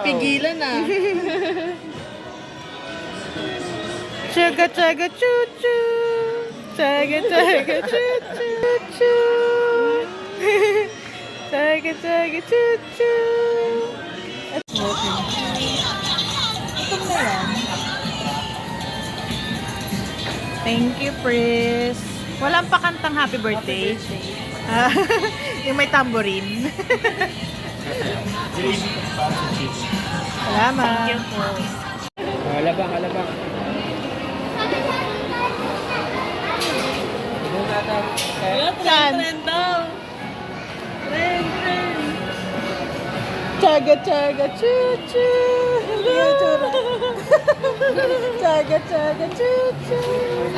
Pigilan na. Chaga chaga choo choo. Chaga chaga choo choo choo. Chaga chaga choo choo. At smoking. Ito na yan. Thank you, Pris. Walang pakantang happy birthday. Yung may tambourine. Salamat. Thank you po. Halabang. Saan? Trend daw. Trend. Chaga chaga choo choo. Yung tsura. Chaga chaga choo choo.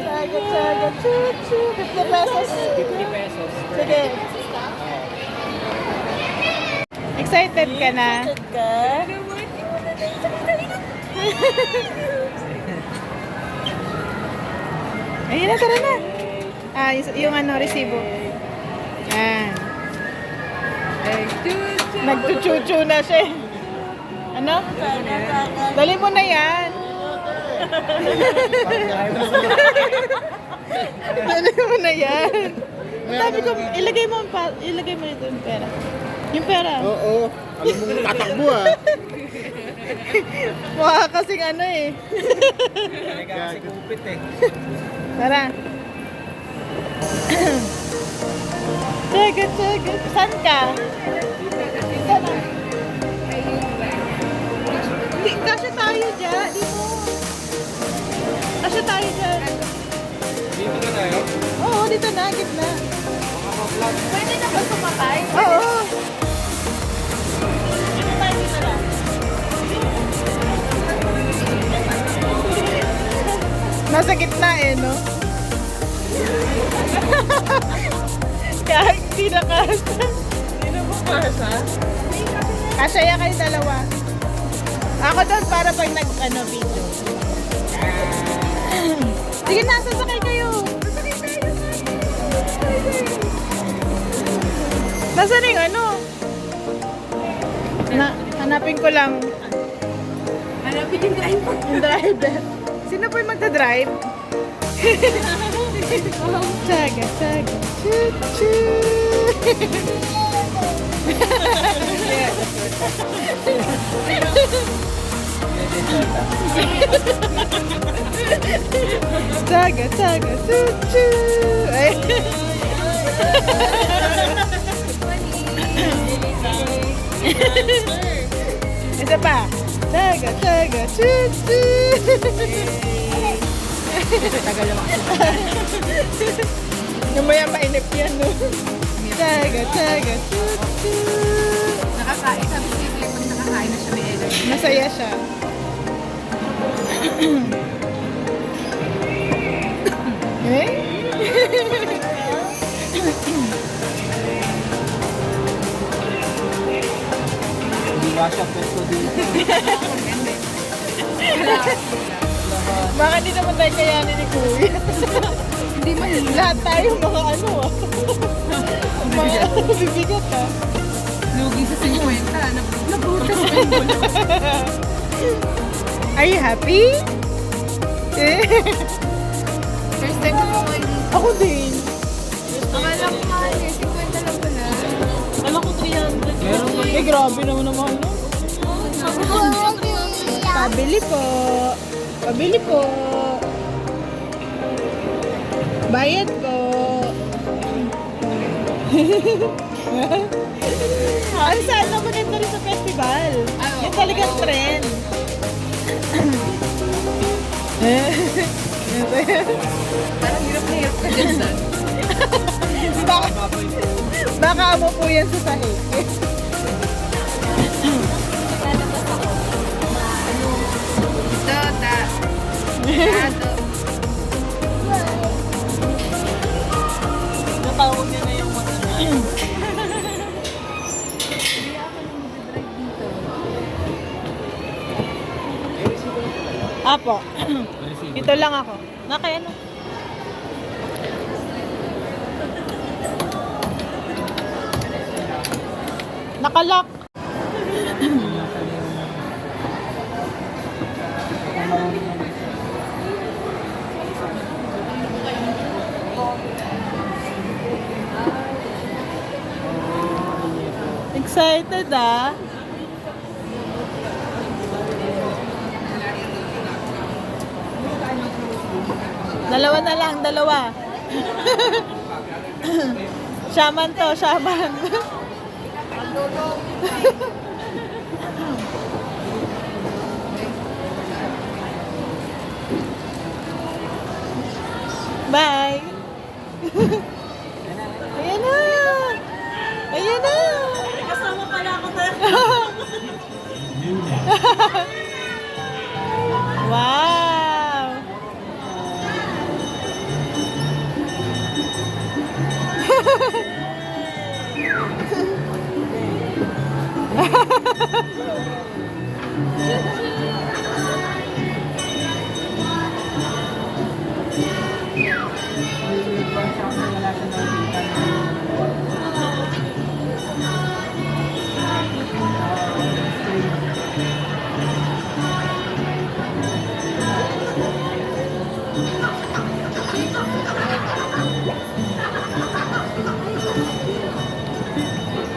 Chaga chaga choo choo. 50 pesos. 50 pesos. Sige. Excited ka na? Excited ka? Ayun na, tara na. Yung ano, resibo. Yan. Nagchuchuchu na siya. Ano? Dali mo na yan. Dali mo na yan. Sabi ko, ilagay mo ito yung pera. Yung pera. Oo. Alam mo tatakbo ah. Mukha kasing ano eh. Kasi kupit eh. Tara. Tsaga. Saan ka? Dito na. Hindi, kasya tayo dyan. Dito. Kasya tayo dyan. Dito na tayo. Oo, dito na. Gitna. Pwede na ba sumakay? Oo. Dito tayo dito lang. Nasa gitna eh, no? Kahit hindi na kasya. Hindi na ba kasa? Kasya yan kayo dalawa. Ako doon para pag nag-video. Sige na, sasakay kayo. Nasaan yung ano? Hanapin ko lang Hanapin yung driver. yung driver. Sino po yung magdadrive? Tsaga. Choo Tsaga. Choo. Ay. Isa pa. Tsaga. Choo. Tagal naman. Yung maya mainip yan, no? Tsaga. Choo. Nakakain. Sabi ko yung pag nakakain na siya may energy. Masaya siya. Eh? Hindi ba siya pwesto dito? Baka di naman tayo kayanin ni Kuya. Hindi mahirap. Lahat tayo mga ano ah. Mga bibigat ah. Lugi sa 50. Nabutas pa yung gulo. Are you happy? Eh? First time ko po dito. Ako din. Akala ko mahal eh. 50 lang pala. Alam ko 300. Eh grabe naman naman no? Pabili po. Bayad po. Ano saan na maganda rin sa festival? Yung talagang trend. Parang hirap na hirap ka dyan sa. Baka mo po yan sa sahig. Dota. Natawag niya na yung mga. Apo. Ito lang ako. Nakaya na. Nakalock. Excited ah. Dalawa na lang, dalawa. Shaman to, shaman. Bye. Ayan na. Ayan na. Kasama pala ako tayo. Wow.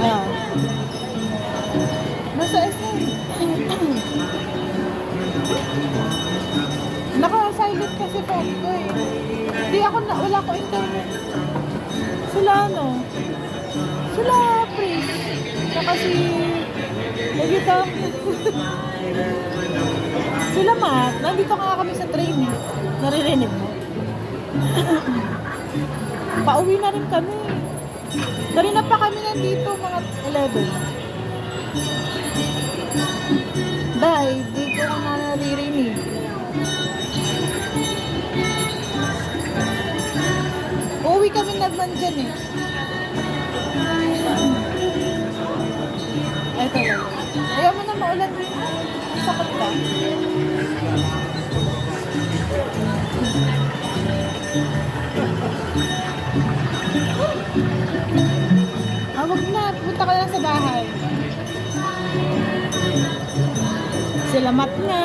Ah. Nasa SM. Naka-silent kasi phone ko eh. Hindi ako na, wala ko internet. Sila ano? Sila Pris. Saka si... Nagita. Sila Matt. Nandito nga kami sa train eh. Naririnig mo? Pauwi na rin kami. Kanina pa kami nandito, mga 11. Dahil, di ko na naririnig. Uuwi kami naman dyan eh. Eto lang. Ayaw mo na maulan din. Sakot ka. Ah, wag na. Punta ka lang sa bahay. Sila Mat nga.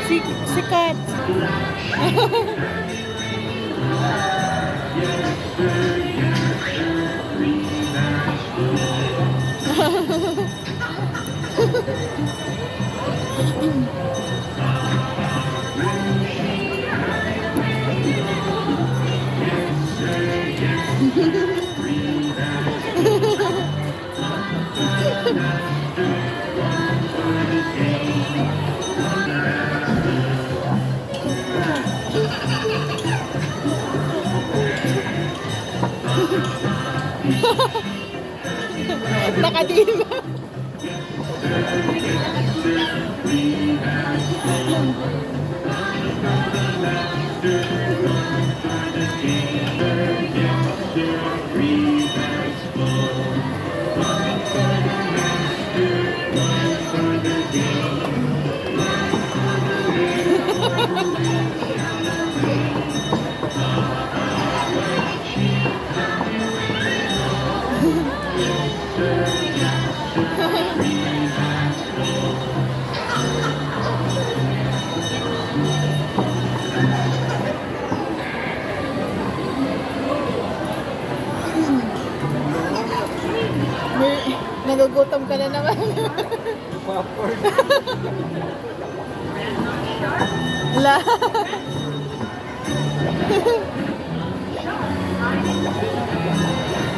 Si Kat. Nakadima. Nagugutom ka na naman. Popcorn. La.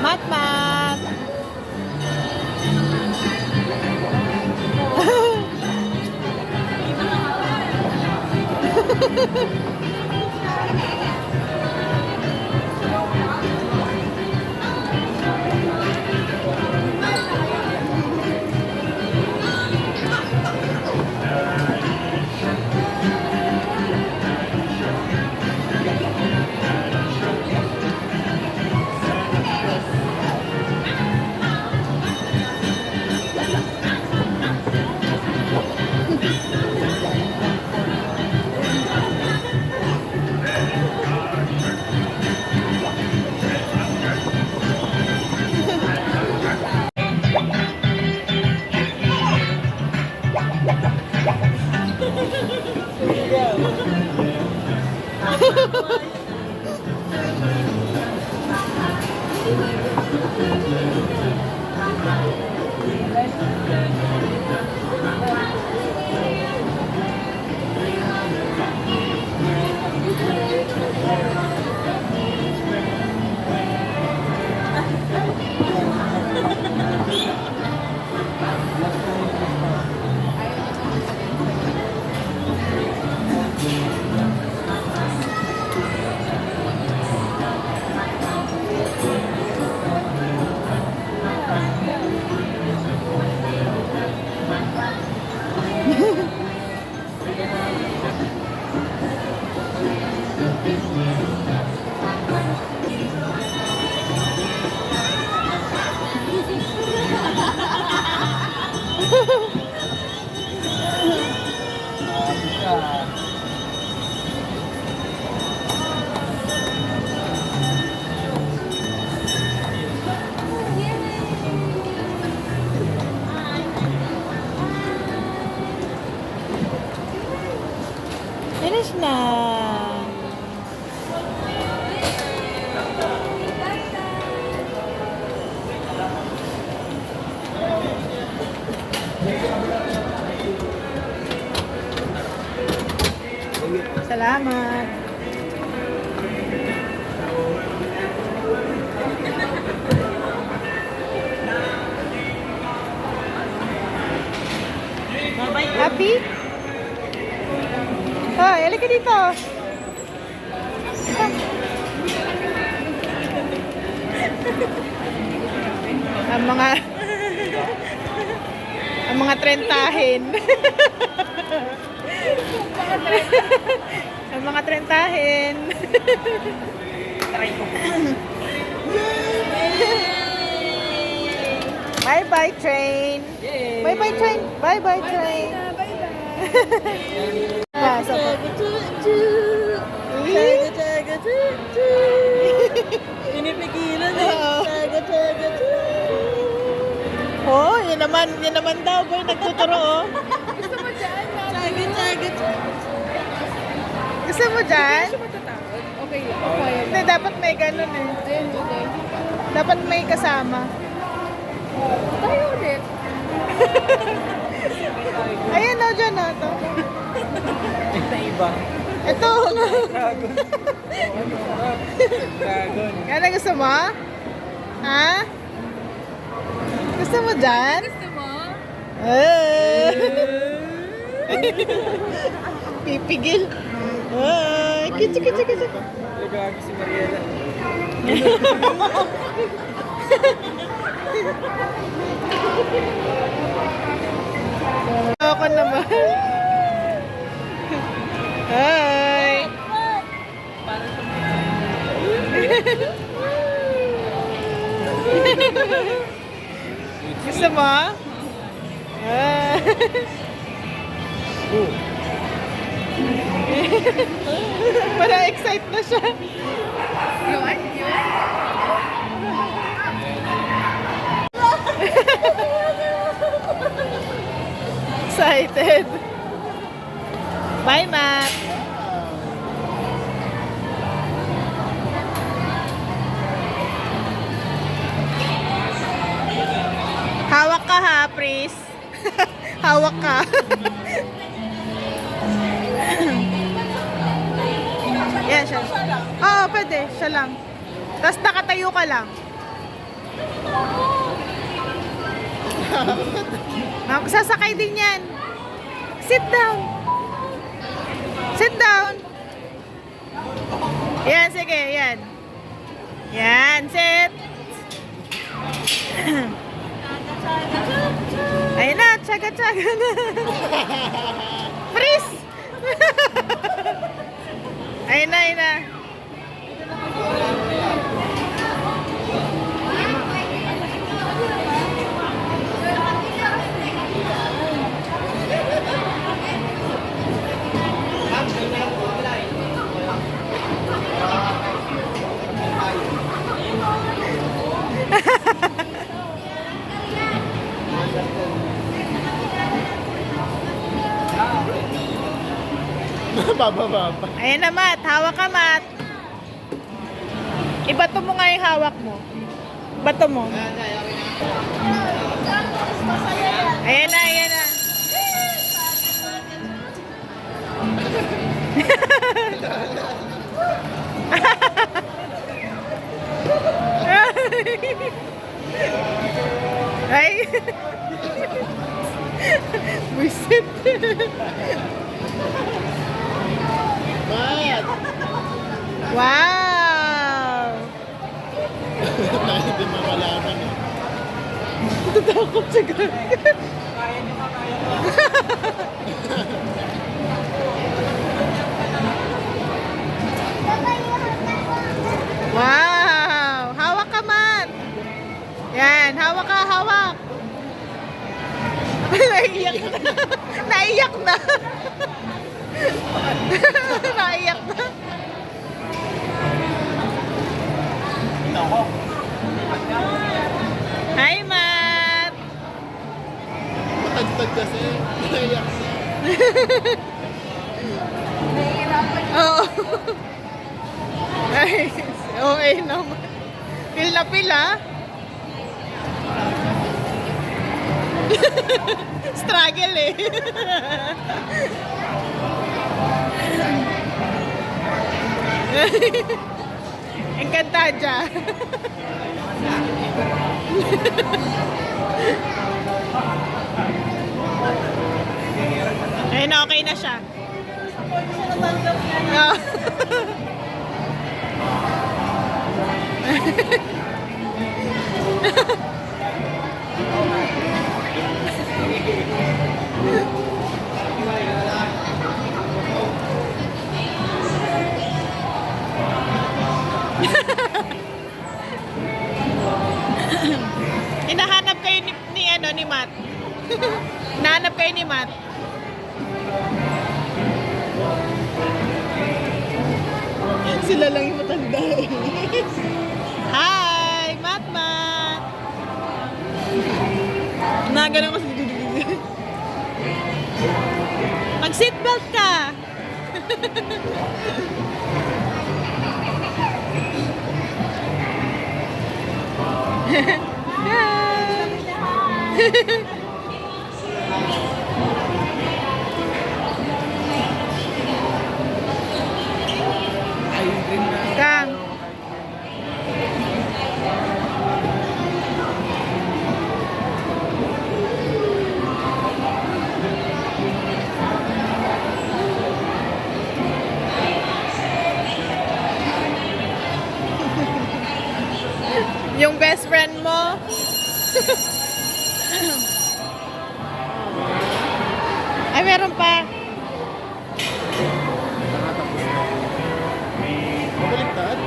Mat, mat. Finish na. Salamat. Happy? Hoy, halika dito. Ang mga trentahin. Ang mga trentahin. Bye-bye train. Bye-bye train. Bye-bye train. Basa pa. Pinipigilan eh. Oh, yun naman daw, boy, nagtuturo, oh. Gusto mo dyan? Gusto mo dyan? Gusto mo tatakot? Okay lang. Okay. Hindi, dapat may ganun eh. Ayun, okay. Dapat may kasama. Tayo ulit. Ayun, oh, dyan, oh, to. Ito iba. Ito. Dragon. Dragon. Yan ang gusto mo? Ha? Gusto mo dyan? Gusto mo? Pipigil. Ay, kitsi. Lagagi si Mariela. Ako naman. Hi. Gusto mo? Para excite na siya. Yun? Excited. Bye, Matt. Hawak ka ha, Pris. Hawak ka. Yan siya. Oo, pwede. Siya lang. Tapos nakatayo ka lang. Sasakay din yan. Sit down. Sit down. Yan, sige. Yan. Yan, sit. Ayun na, tsaga-tsaga na. Freeze! Ayun na. Baba. Ayan na, Matt. Hawak ka, Matt. Ibato mo nga yung hawak mo. Bato mo. Ayan na. Ay. Buisit. Wow! Hindi mamalaman eh. Tatakot siya gano'n. Wow! Hawak ka, man! Yan, hawak ka, hawak! Naiyak na. Naiyak na. Naiyak na. Hi, Matt! Matagtag kasi. Naiyak na. Nahihirap Ay, okay naman. Pil na pil, ha? Struggle, eh. Encantada. Ayun na, okay na siya. Ah. Hinahanap kayo ni Matt. Hinahanap kayo ni Matt. Sila lang yung matanda eh. Hi! Matt! Nagano ko sa mag-seatbelt ka! Kang. Yung best friend mo. Ay, meron pa. Mabaliktad?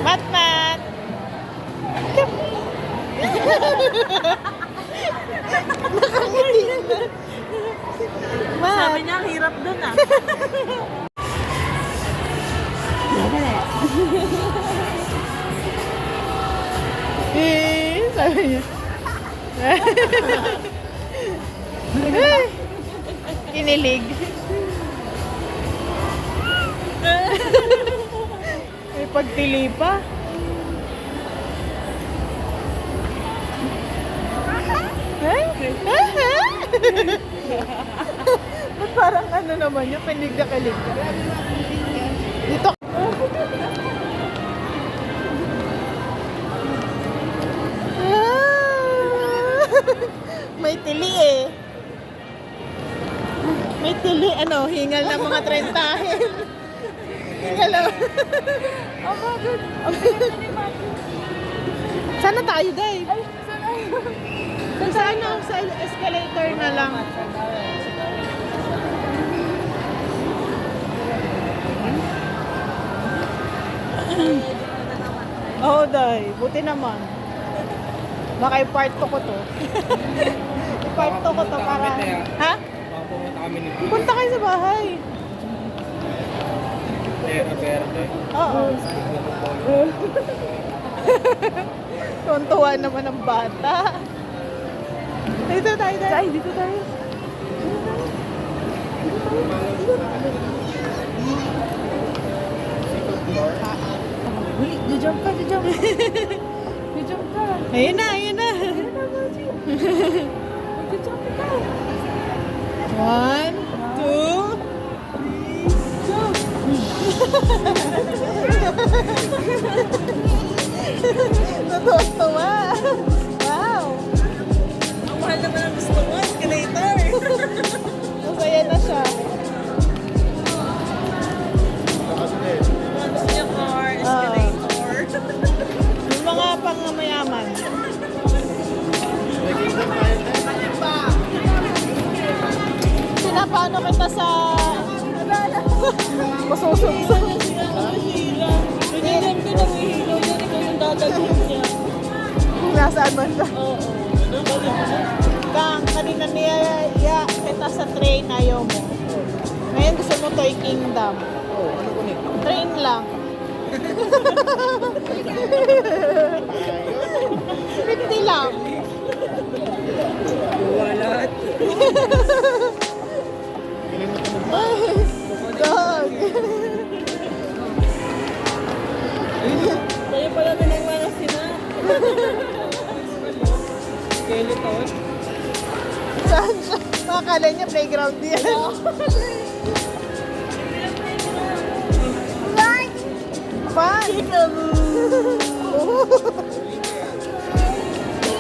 Matt. Nakangiti na. Matt. Sabi niya, ang hirap dun ah. Sabi niya. Kinilig. May pagtili pa. Ba't parang ano naman yun? Kilig na kilig ka. Dito. May tili eh. May tili, ano, hingal ng mga trentahin. Hingal lang. Oh my God. Sana tayo, Day. Ay, sana. Sa escalator na lang. Oo, Day. Buti naman. Baka i-part 2 ko to. I-part 2 ko to para... Ha? Baka pumunta kami ni Punta kayo sa bahay. Pera Verde. Oo. Tuwan-tuwa naman ang bata. Dito tayo, Day. Ay, dito tayo. Jump ka. Jump ka. Ayun na. Jump ka. 1, 2, natuwa. Wow. Ang mahal naman ang gusto mo, escalator. Masaya na siya. Gusto niya car, escalator. Yung mga pangmayaman. Sinapaano kita sa... Masusugsog. Pinigyan ko ng ihilaw yan, ikaw yung dadalhin niya. Nasaan man siya? Oo. Kang. kanina niya kita sa train, ayaw mo. Ngayon gusto mo Toy Kingdom. Oo, ano ko nito? Train lang. 50 lang. Walat. Dog. Tayo pala tinagmana sila. Skeleton. Saan siya? Makakala niya playground yan. Fun!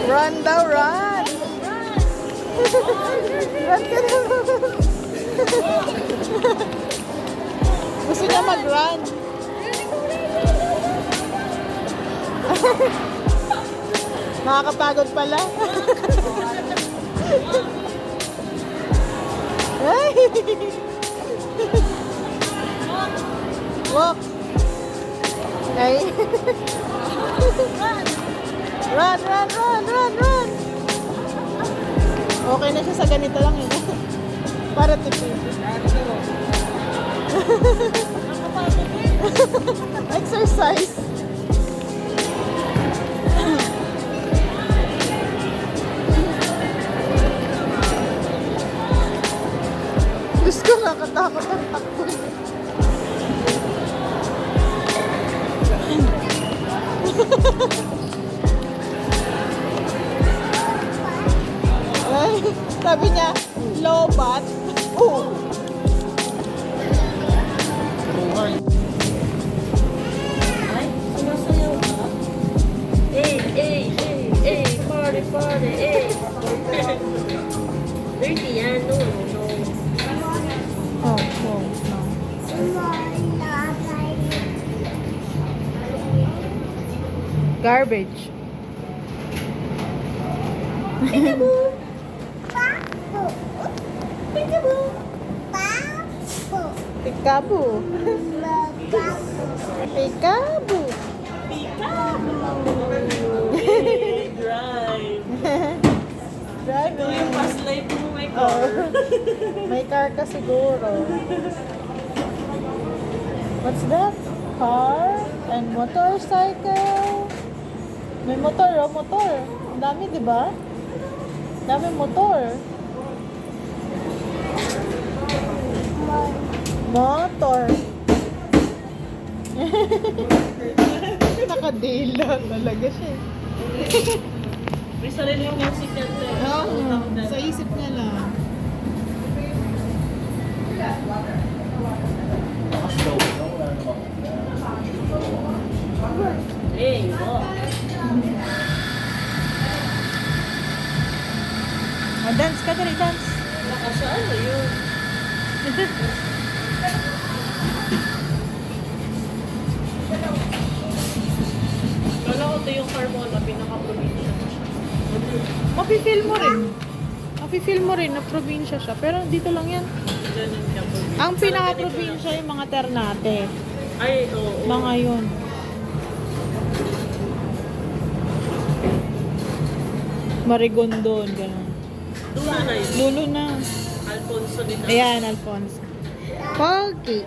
Run daw, run! Run ka na! Gusto niya mag-run. Nakakapagod pala. Ay! Walk! Ay! Run, run, run, run, run! Okay na siya sa ganito lang yun. Para tipid. Exercise. Diyos ko, nakatakot ang takbo. Ay, sabi niya, low bat. Oh. Ay, sumasayaw ka? Party, party, Dirty yan, no. Oh, oh, no. Garbage. Peekaboo. Peekaboo. Drive. Driving. Yung past life mo, my Oh. car. May car ka siguro. What's that? Car and motorcycle. May motor, oh, motor. Ang dami, di ba? Dami motor. Motor. Nakadila talaga siya. May sarili yung music yan, te. Sa isip niya lang. Hey, oh. Dance ka dali, dance. Baka sa ano yun? Kala ko ito yung Carmona, pinaka-provincia mo siya. Mapi-feel mo rin. Mapi-feel mo rin na probinsya siya. Pero dito lang yan. Ganun siya provincia. Ang pinaka-probinsya yung mga Ternate. Ay, oo. Mga yun. Marigondon, gano'n. Dulo na yun. Lulo na. Alfonso din na. Ayan, Alfonso. Pogi.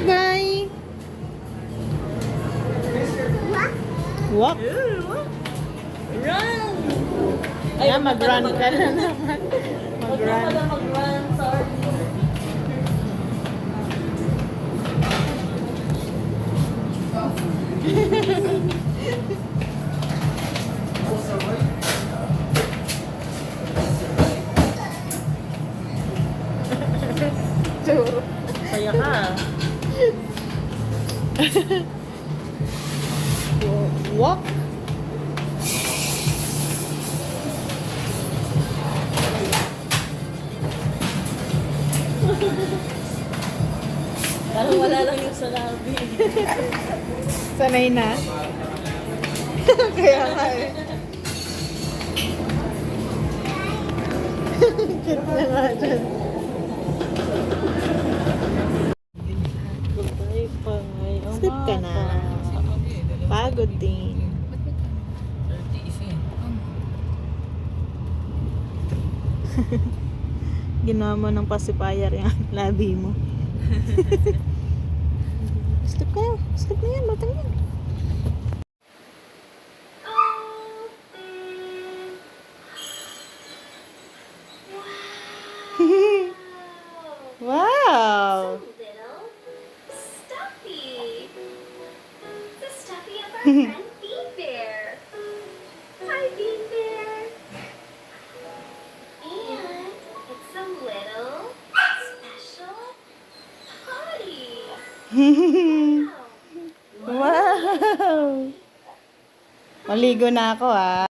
Bye. Walk. Run! Ayan, mag-run ka na naman. Huwag na pala mag-run, sorry. Sure. Kaya ka. Walk. Parang wala lang yung salabi. Sanay na. Kaya nga eh. Cute na nga dyan. Sleep ka na. Pagod din. Ginawa mo ng pacifier yung labi mo. Stop kayo. Stop na yan. Batang yan. Wow! Little Stuffy. The Stuffy of our friend Bean Bear. Hi, Bean Bear. And it's a little special potty. Wow. Wow! Maligo na ako ah.